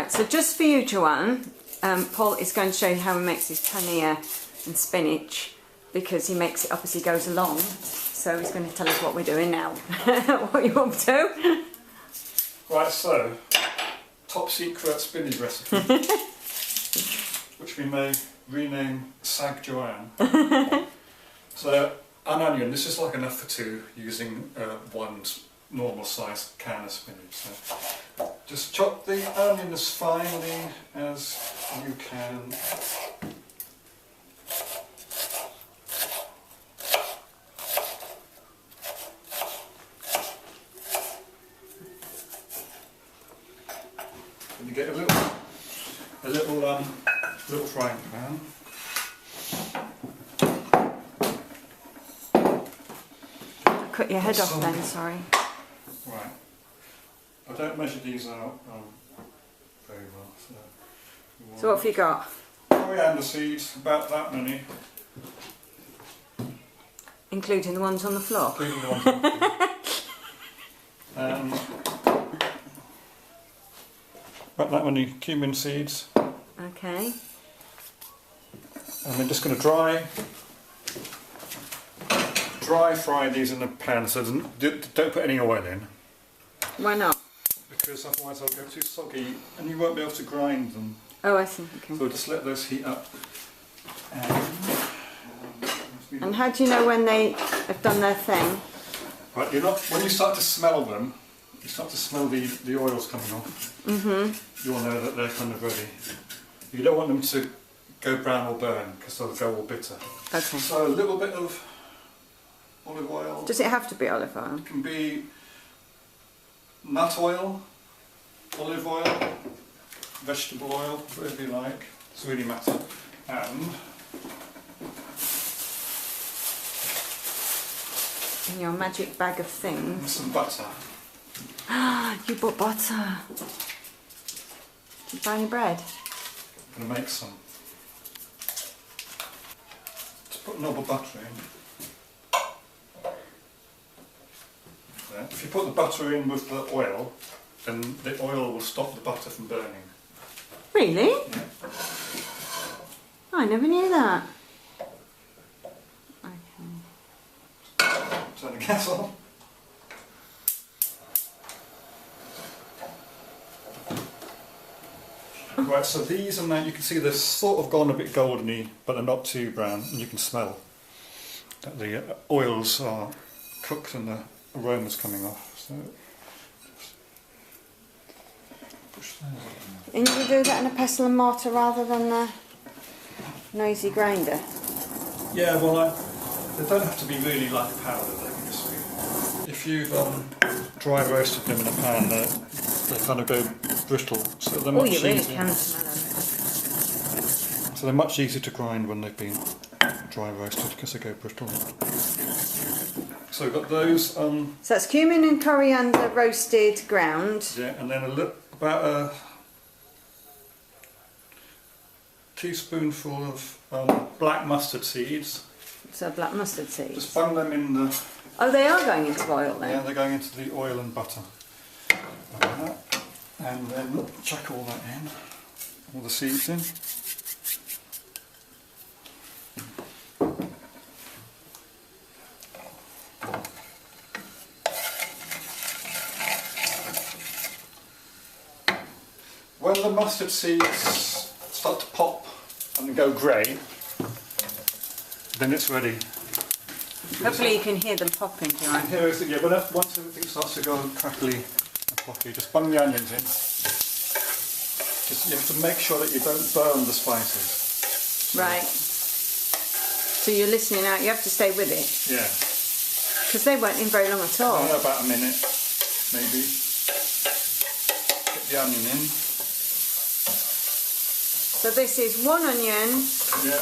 Right, so just for you, Joanne, Paul is going to show you how he makes his paneer and spinach, because he makes it up as he goes along. So he's going to tell us what we're doing now. What are you up to? Right, so top secret spinach recipe, which we may rename Sag Joanne. So an onion. This is like enough for two, using one normal sized can of spinach. So just chop the onion as finely as you can. And you get a little frying pan. Cut your head off then, sorry. Right. I don't measure these out very well. So what have you got? Coriander seeds, about that many. Including the ones on the floor? Including the ones on the floor. About that many cumin seeds. Okay. And I'm just going to dry fry these in a pan, so don't put any oil in. Why not? Because otherwise they'll go too soggy and you won't be able to grind them. Oh, I see. Okay. So just let those heat up. And how do you know when they have done their thing? Right, when you start to smell them, you start to smell the oils coming off. You'll know that they're kind of ready. You don't want them to go brown or burn, because they'll go all bitter. Okay. So a little bit of olive oil. Does it have to be olive oil? It can be nut oil, olive oil, vegetable oil, whatever you like. It's really matter. And In your magic bag of things. some butter. You bought butter. Did you buy any bread? I'm going to make some. Just put a knob of butter in. There. If you put the butter in with the oil, then the oil will stop the butter from burning. Really? Yeah. I never knew that. Okay. Turn the gas on. Right, so these and that, you can see they've sort of gone a bit goldeny, but they're not too brown, and you can smell that the oils are cooked and the aroma's coming off. So just push those in. And you would do that in a pestle and mortar rather than the noisy grinder? Yeah, well, they don't have to be really like powder. They can just be. If you've dry roasted them in a pan, they kind of go brittle, so they're much easier. Really can smell them. So they're much easier to grind when they've been dry roasted, because they go brittle. So we've got those. So that's cumin and coriander roasted, ground. Yeah, and then about a teaspoonful of black mustard seeds. So black mustard seeds. Just bung them in the. Oh, they are going into oil then? Yeah, they're going into the oil and butter. Like that. And then chuck all that in, all the seeds in. When the mustard seeds start to pop and go grey, then it's ready. Hopefully you can hear them popping, Joanne. Here is it, yeah, but once everything starts to go crackly and poppy, just bung the onions in. You have to make sure that you don't burn the spices. Right. So you're listening out, you have to stay with it. Yeah. Because they weren't in very long at all. About a minute, maybe. Get the onion in. So this is 1 onion,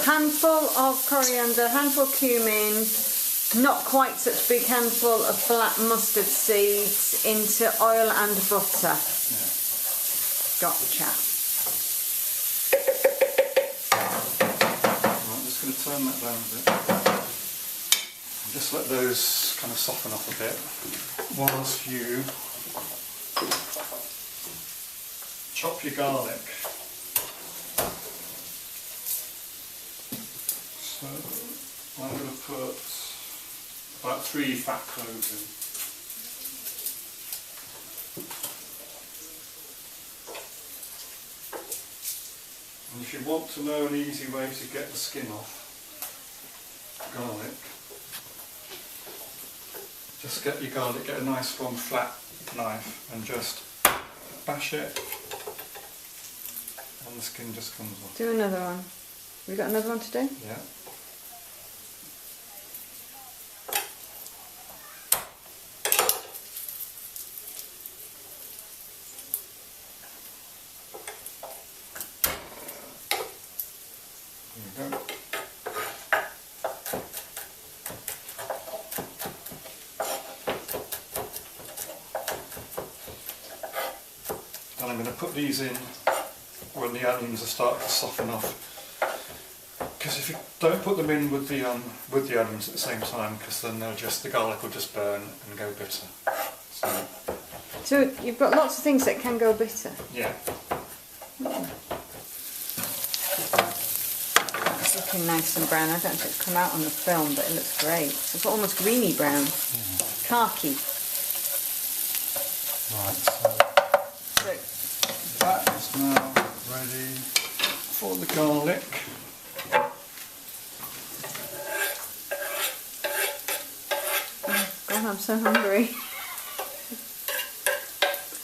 handful of coriander, handful of cumin, not quite such big handful of black mustard seeds into oil and butter. Yeah. Gotcha. Right, I'm just going to turn that down a bit. And just let those kind of soften up a bit whilst you chop your garlic. So I'm going to put about 3 fat cloves in. And if you want to know an easy way to get the skin off garlic, just get your garlic, get a nice strong flat knife and just bash it and the skin just comes off. Do another one. We got another one to do? Yeah. There you go. And I'm going to put these in when the onions are starting to soften off. Because if you don't put them in with the onions at the same time, because then the garlic will just burn and go bitter. So you've got lots of things that can go bitter. Yeah. It's looking nice and brown. I don't know if it's come out on the film, but it looks great. It's almost greeny brown. Yeah. Khaki. Right, so that is now ready for the garlic. God, I'm so hungry.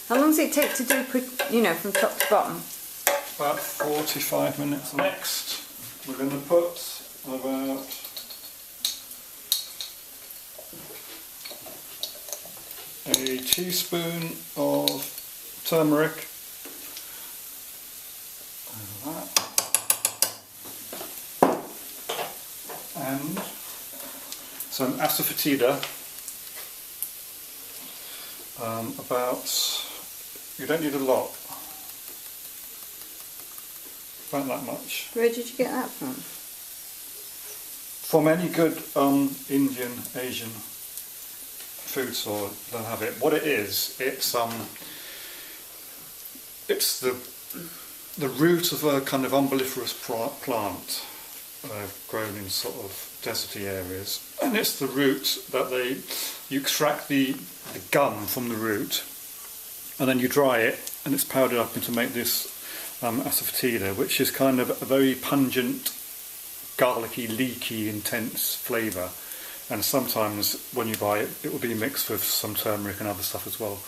How long does it take to do, from top to bottom? About 45 minutes. Next, we're going to put about a teaspoon of turmeric. Over that. And some asafoetida. You don't need a lot. About that much. Where did you get that from? From any good Indian, Asian food store, they'll have it. What it is, it's the root of a kind of umbelliferous plant grown in sort of deserty areas, and it's the root that you extract the gum from the root, and then you dry it, and it's powdered up into make this asafoetida, which is kind of a very pungent, garlicky, leaky, intense flavour. And sometimes when you buy it, it will be mixed with some turmeric and other stuff as well.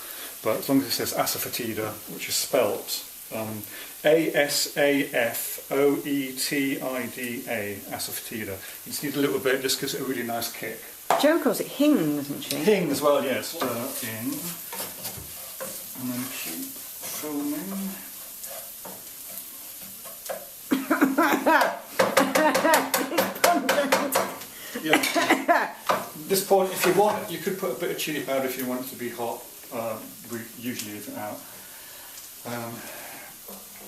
But as long as it says asafoetida, which is spelt A-S-A-F-O-E-T-I-D-A, asafoetida. You just need a little bit, just gives it a really nice kick. Jo calls it hing, doesn't she? Hing as well, yes. Stir in, and then keep filming. Yeah. At this point, if you want, you could put a bit of chilli powder if you want it to be hot. We usually leave it out.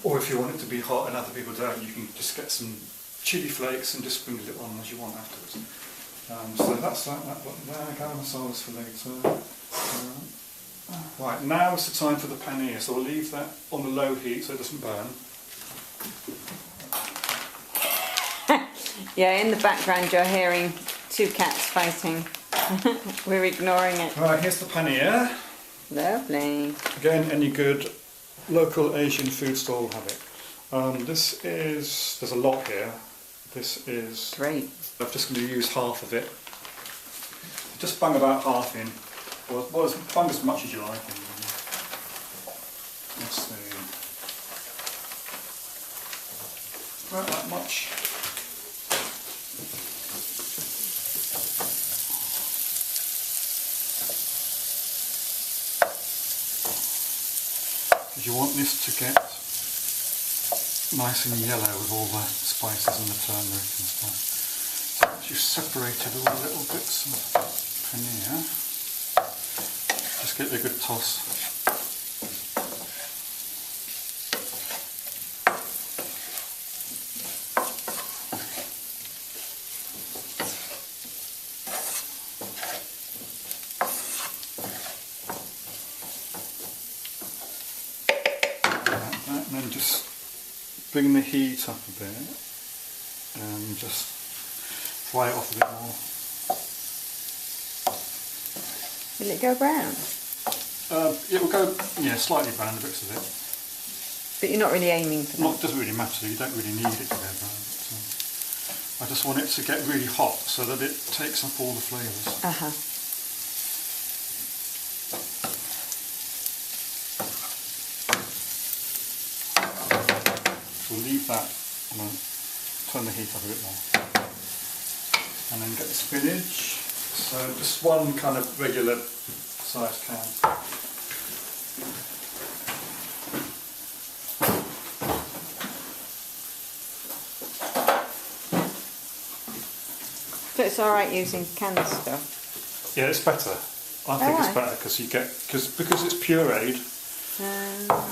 Or if you want it to be hot and other people don't, you can just get some chilli flakes and just sprinkle it on as you want afterwards. So that's that. Garam masala is for later. Right, now is the time for the paneer. So we'll leave that on the low heat so it doesn't burn. Yeah, in the background you're hearing 2 cats fighting. We're ignoring it. Right, here's the paneer. Lovely. Again, any good local Asian food store will have it. There's a lot here. This is... Great. I'm just going to use half of it. Just bung about half in. Well, bung as much as you like. Let's see. About that much. You want this to get nice and yellow with all the spices and the turmeric and stuff. So once you've separated all the little bits of paneer, just give it a good toss. bring the heat up a bit and just fry it off a bit more. Will it go brown? It will go, yeah, slightly brown, the bits of it. But you're not really aiming for that? It doesn't really matter, you don't really need it to go brown. I just want it to get really hot so that it takes up all the flavours. Uh-huh. So we'll leave that and then turn the heat up a bit more. And then get the spinach. So just one kind of regular sized can. So it's alright using canned stuff? Yeah, it's better. I think it's better because because it's pureed.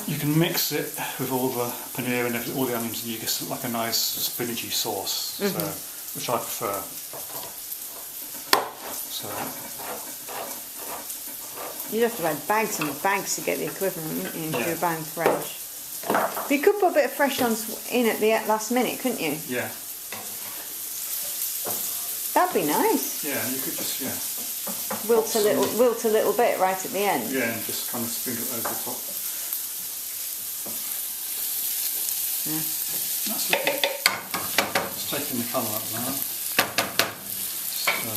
You can mix it with all the paneer and all the onions, and you get like a nice spinachy sauce, which I prefer. So you'd have to add bags and bags to get the equivalent, wouldn't you? If you were buying fresh. But you could put a bit of fresh in at the last minute, couldn't you? Yeah. That'd be nice. Yeah, you could just wilt a little bit right at the end. Yeah, and just kind of sprinkle it over the top. Yeah. That's looking. It's taking the colour up now. So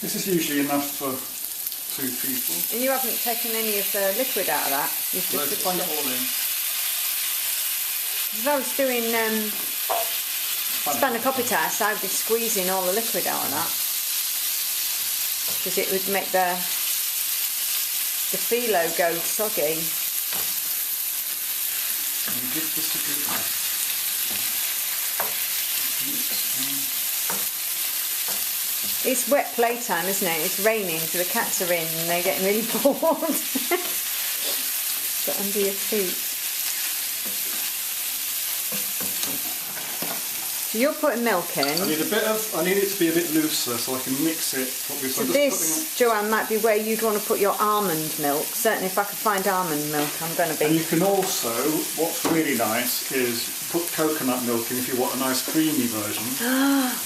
this is usually enough for 2 people. And you haven't taken any of the liquid out of that. You've just put it all in. If I was doing spanakoppitas, I'd be squeezing all the liquid out of that because it would make the phyllo go soggy. And give this a good mix. It's wet playtime, isn't it? It's raining, so the cats are in and they're getting really bored. Get under your feet. So you're putting milk in. I need it to be a bit looser so I can mix it. So this, Joanne, might be where you'd want to put your almond milk. Certainly if I could find almond milk, I'm going to be... And you can also, what's really nice is put coconut milk in if you want a nice creamy version.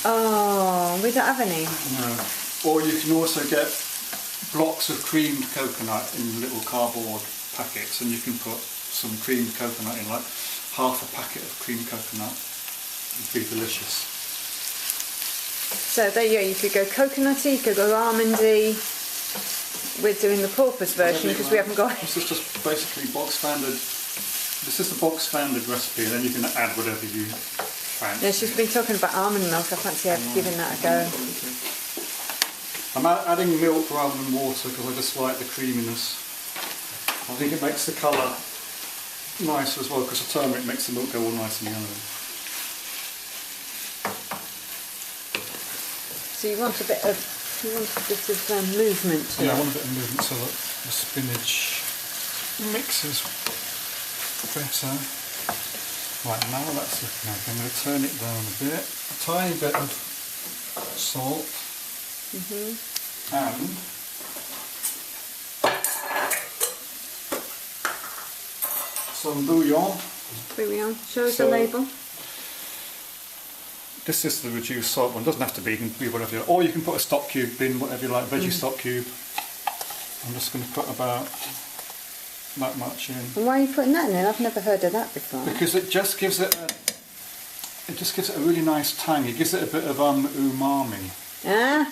Oh, we don't have any. No. Or you can also get blocks of creamed coconut in little cardboard packets, and you can put some creamed coconut in, like half a packet of creamed coconut. It'd be delicious. So there you go, you could go coconutty, you could go almondy. We're doing the porpoise version because we haven't got it. This is just basically box standard. This is the box standard recipe, and then you can add whatever you fancy. Yeah, she's been talking about almond milk. I fancy giving that a go. I'm adding milk rather than water because I just like the creaminess. I think it makes the colour nice as well because the turmeric makes the milk go all nice and yellow. So you want a bit of movement to it. Yeah, I want a bit of movement so that the spinach mixes better. Right, now that's looking okay. I'm going to turn it down a bit. A tiny bit of salt. And some bouillon. Bouillon. Show us the label. This is the reduced salt one. It doesn't have to be, it can be whatever you like. Or you can put a stock cube in, whatever you like, veggie stock cube. I'm just going to put about that much in. And why are you putting that in? I've never heard of that before. Because it just gives it a really nice tang. It gives it a bit of umami. Ah,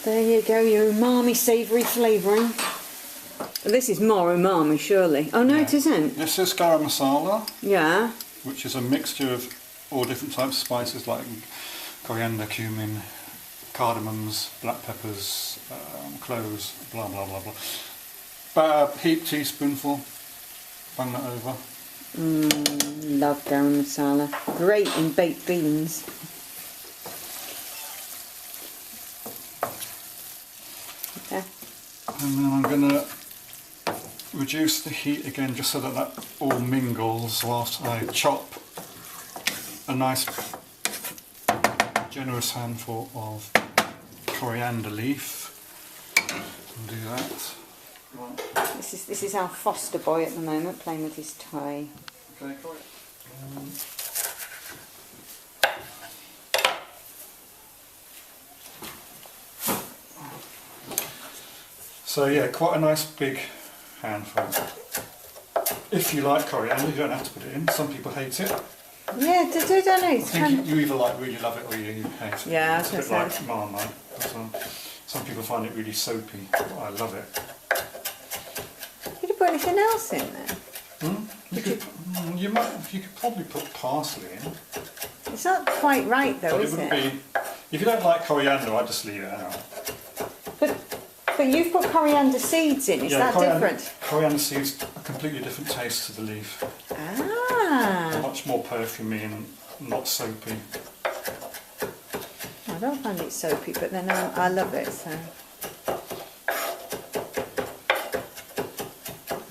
there you go, your umami savoury flavouring. This is more umami, surely. Oh no, it isn't. This is garam masala. Yeah. Which is a mixture of all different types of spices like coriander, cumin, cardamoms, black peppers, cloves, blah blah blah blah. About a heaped teaspoonful. Bang that over. Love garam masala. Great in baked beans. Okay. And then I'm going to reduce the heat again just so that that all mingles whilst I chop a nice generous handful of coriander leaf. And do that. Right. This is our foster boy at the moment, playing with his toy. Okay, got it. So yeah, quite a nice big handful. If you like coriander, you don't have to put it in. Some people hate it. Yeah, I don't know. I It's think you either like really love it or you hate it. Yeah, I was it's a bit gonna like say. Marmite. Some people find it really soapy. I love it. Did you put anything else in there? You could probably put parsley in. It's not quite right though, But is wouldn't it? be. If you don't like coriander, I'd just leave it out. But you've put coriander seeds in. Is that different? Coriander seeds a completely different taste to the leaf. Ah. Much more perfumey and not soapy. I don't find it soapy, but then I love it. So.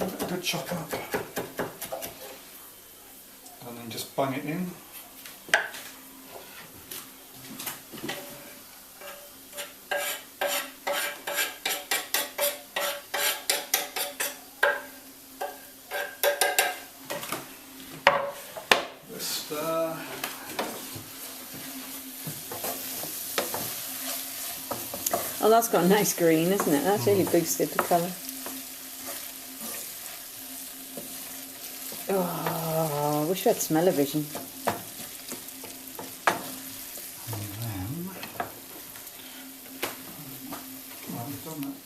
A good chop up. And then just bung it in. Oh, that's got a nice green, isn't it? That's really boosted the colour. Oh, I wish we had smell-o-vision. And then, well, we've done that.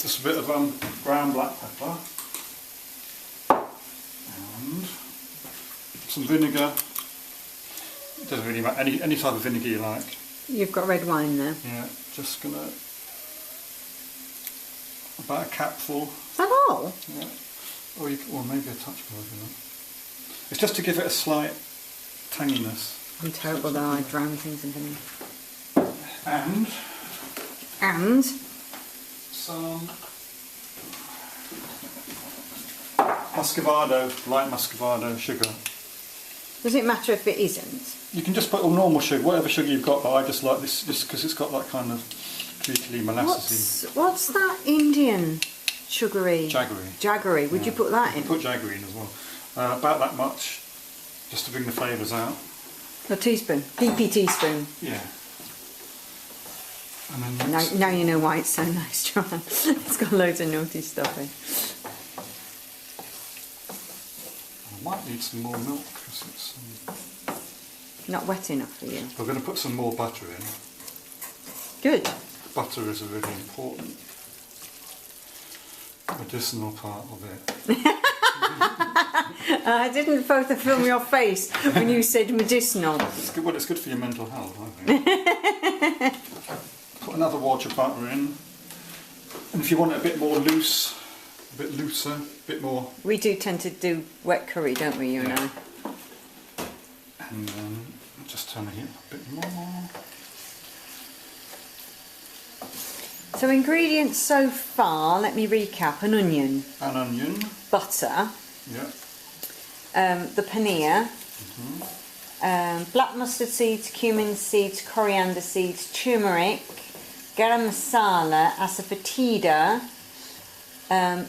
Just a bit of ground black pepper and some vinegar. It doesn't really matter, any type of vinegar you like. You've got red wine there. Yeah, just gonna, about a capful. Is that all? Yeah, or maybe a touch more if you like. It's just to give it a slight tanginess. I'm terrible though, I drown things in vinegar. And And? some muscovado, light muscovado sugar. Does it matter if it isn't? You can just put normal sugar, whatever sugar you've got, but I just like this just because it's got that kind of treacly molassesy. What's that Indian sugary? Jaggery. Jaggery. Would you put that in? Put jaggery in as well. About that much, just to bring the flavours out. A teaspoon. PP teaspoon. Yeah. And then Now you know why it's so nice, Joanne. It's got loads of naughty stuff in. I might need some more milk because it's. Not wet enough for you. We're going to put some more butter in. Good. Butter is a really important medicinal part of it. I didn't film your face when you said medicinal. It's good, well, it's good for your mental health, I think. Put another wad of butter in. And if you want it a bit more loose, a bit looser, a bit more... We do tend to do wet curry, don't we, you and I? And then just turn the heat up a bit more. So ingredients so far, let me recap. An onion. An onion. Butter. Yeah. The paneer. Black mustard seeds, cumin seeds, coriander seeds, turmeric, garam masala, asafoetida,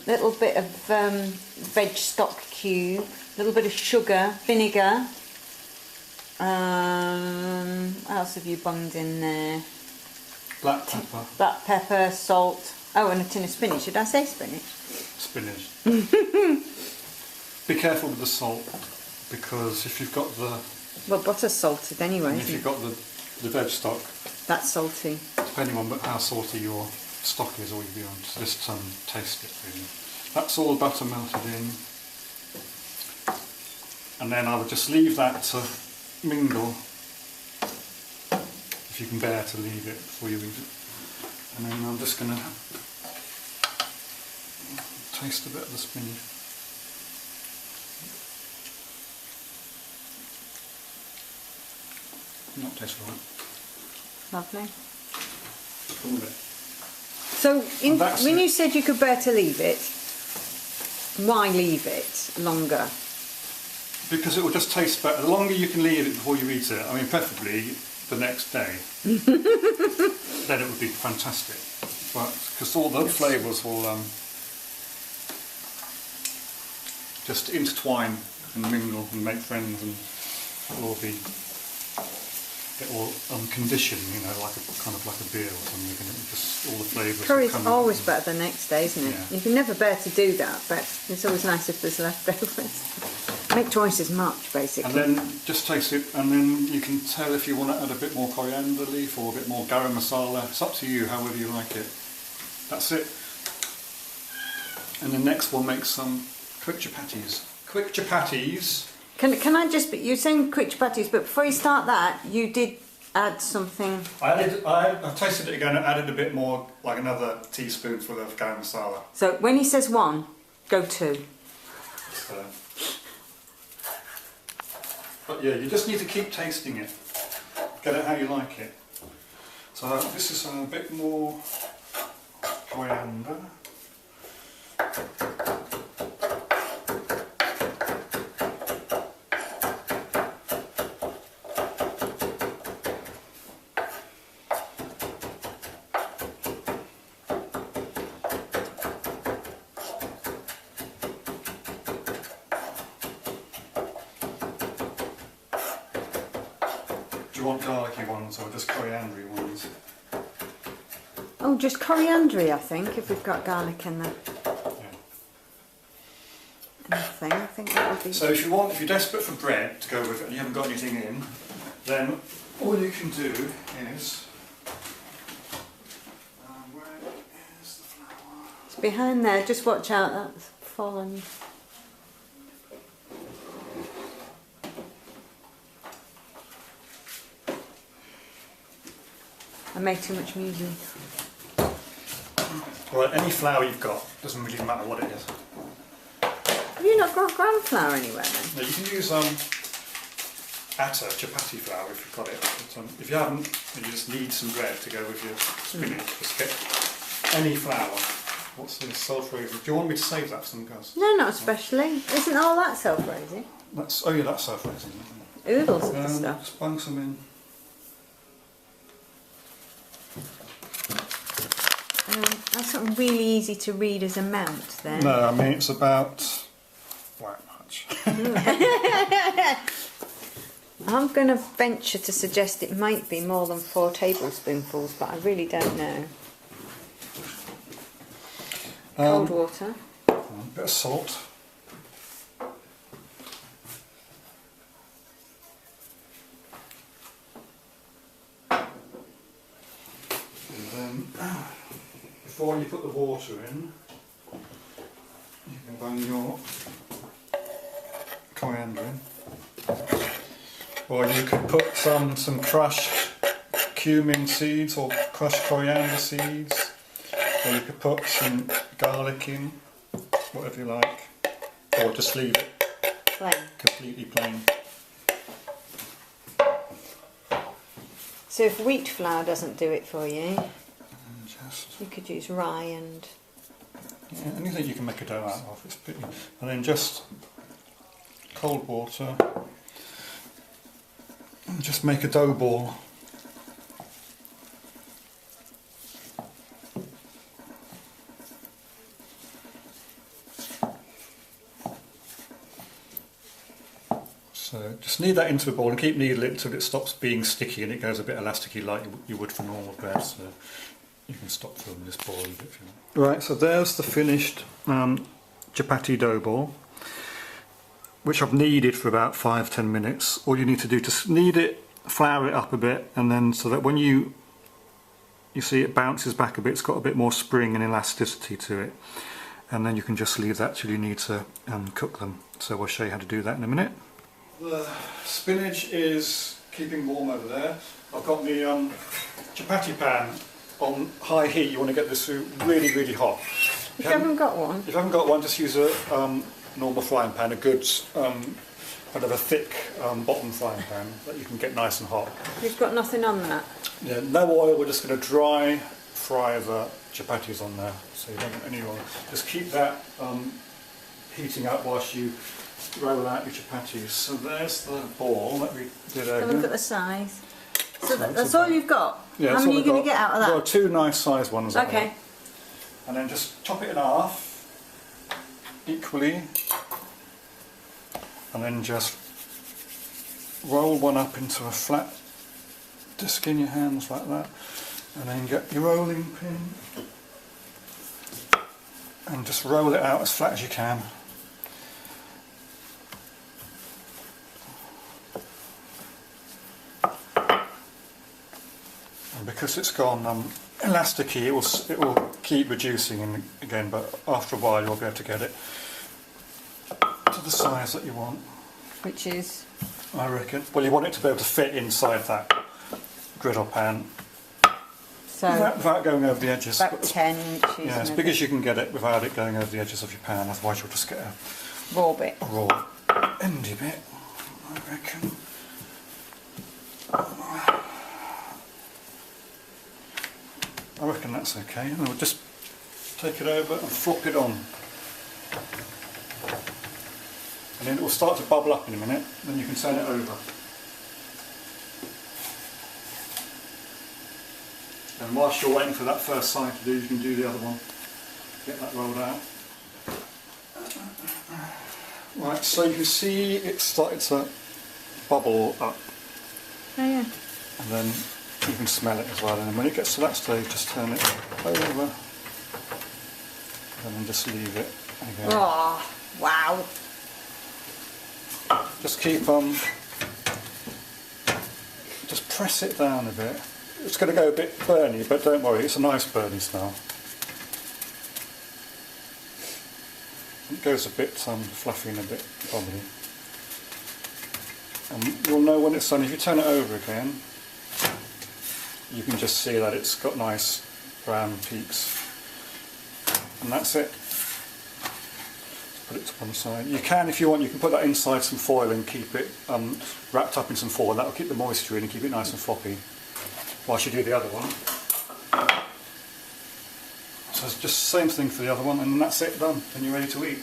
little bit of veg stock cube, little bit of sugar, vinegar. What else have you bunged in there? Black pepper. Black pepper, salt. Oh, and a tin of spinach. Did I say spinach? Spinach. Be careful with the salt, because if you've got the... Well, butter's salted anyway, if isn't you've it? got the veg stock, That's salty. depending on how salty your stock is, all you do, just taste it really. That's all the butter melted in. And then I would just leave that to mingle, if you can bear to leave it before you eat it. And then I'm just going to taste a bit of the spinach. Not taste right. Lovely. All of it. So, when it. you said you could bear to leave it, why leave it longer? Because it will just taste better. The longer you can leave it before you eat it, I mean preferably the next day, then it would be fantastic. because all the flavours will just intertwine and mingle and make friends, and will all be conditioned, you know, like a kind of like a beer or something. And it just all the flavours. Curry's always better the next day, isn't it? Yeah. You can never bear to do that, but it's always nice if there's leftovers. Make twice as much, basically. And then just taste it, and then you can tell if you want to add a bit more coriander leaf or a bit more garam masala. It's up to you, however you like it. That's it. And then next we'll make some quick chapatis. Quick chapatis. Can I just? You're saying quick chapatis, but before you start that, you did add something. I tasted it again and added a bit more, like another teaspoonful of garam masala. So when he says 1, go 2. So. But yeah, you just need to keep tasting it. Get it how you like it. So this is a bit more coriander. Do you want garlicky ones or just coriander ones? Oh, just coriander, I think, if we've got garlic in there. Yeah. Anything, I think that would be... So if you're desperate for bread to go with it and you haven't got anything in, then all you can do is... where is the flour? It's behind there, just watch out, that's fallen. I made too much music. Well, any flour you've got, doesn't really matter what it is. Have you not got gram flour anywhere then? No, you can use atta, chapati flour if you've got it. But, if you haven't, then you just need some bread to go with your spinach. Just get any flour. What's this, self-raising? Do you want me to save that for some guys? No, not especially. Isn't all that self-raising? Oh yeah, that's self-raising. Oodles of the stuff. Just bung some in. That's not really easy to read as amount then. No, I mean it's about that much. I'm going to venture to suggest it might be more than 4 tablespoonfuls, but I really don't know. Cold water. A bit of salt. And then, before you put the water in, you can bung your coriander in. Or you could put some crushed cumin seeds or crushed coriander seeds. Or you could put some garlic in, whatever you like. Or just leave it Plain. completely plain. So if wheat flour doesn't do it for you, Just, you could use rye and... yeah, anything you can make a dough out of. It's pretty. And then just cold water. And just make a dough ball. So just knead that into a ball and keep kneading it until it stops being sticky and it goes a bit elasticy like you would for normal bread. So you can stop filming this ball a bit if you want. Right, so there's the finished chapati dough ball, which I've kneaded for about 5-10 minutes. All you need to do to knead it, flour it up a bit, and then so that when you see it bounces back a bit, it's got a bit more spring and elasticity to it. And then you can just leave that till you need to cook them. So we'll show you how to do that in a minute. The spinach is keeping warm over there. I've got the chapati pan on high heat. You want to get this really, really hot. If you haven't got one? If you haven't got one, just use a normal frying pan, a good kind of a thick bottom frying pan that you can get nice and hot. You've got nothing on that? Yeah, no oil. We're just going to dry fry the chapatis on there, so you don't want any oil. Just keep that heating up whilst you roll out your chapatis. So there's the ball that we did earlier. Look at the size. So that's all you've got? Yeah, How many are you going to get out of that? Well, 2 nice sized ones. Okay. and then just chop it in half equally, and then just roll one up into a flat disc in your hands like that, and then get your rolling pin and just roll it out as flat as you can. And because it's gone elasticy, it will keep reducing again, but after a while you'll be able to get it to the size that you want. Which is? I reckon. Well, you want it to be able to fit inside that griddle pan. So without going over the edges. About 10 inches. Yeah, as big as you can get it without it going over the edges of your pan, otherwise you'll just get a raw bit. A raw endy bit, I reckon. I reckon that's okay. And we'll just take it over and flop it on. And then it will start to bubble up in a minute, then you can turn it over. And whilst you're waiting for that first side to do, you can do the other one. Get that rolled out. Right, so you can see it started to bubble up. Oh yeah. And then you can smell it as well. And then when it gets to that stage, just turn it over. And then just leave it again. Oh, wow. Just keep just press it down a bit. It's going to go a bit burny, but don't worry, it's a nice burny smell. It goes a bit fluffy and a bit bubbly. And you'll know when it's done. If you turn it over again, you can just see that it's got nice brown peaks. And that's it. Put it to one side. You can, if you want, you can put that inside some foil and keep it wrapped up in some foil. That will keep the moisture in and keep it nice and floppy whilst you do the other one. So it's just the same thing for the other one, and that's it, done. Then you're ready to eat.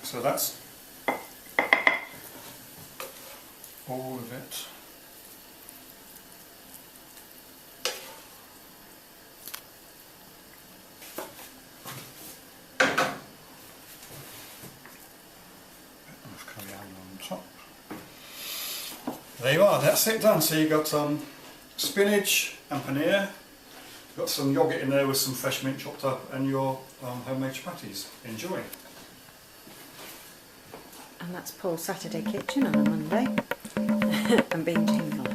So that's all of it. There you are, that's it done. So you've got spinach and paneer, you've got some yoghurt in there with some fresh mint chopped up, and your homemade chapatis. Enjoy. And that's Paul's Saturday kitchen on a Monday. And being jingle.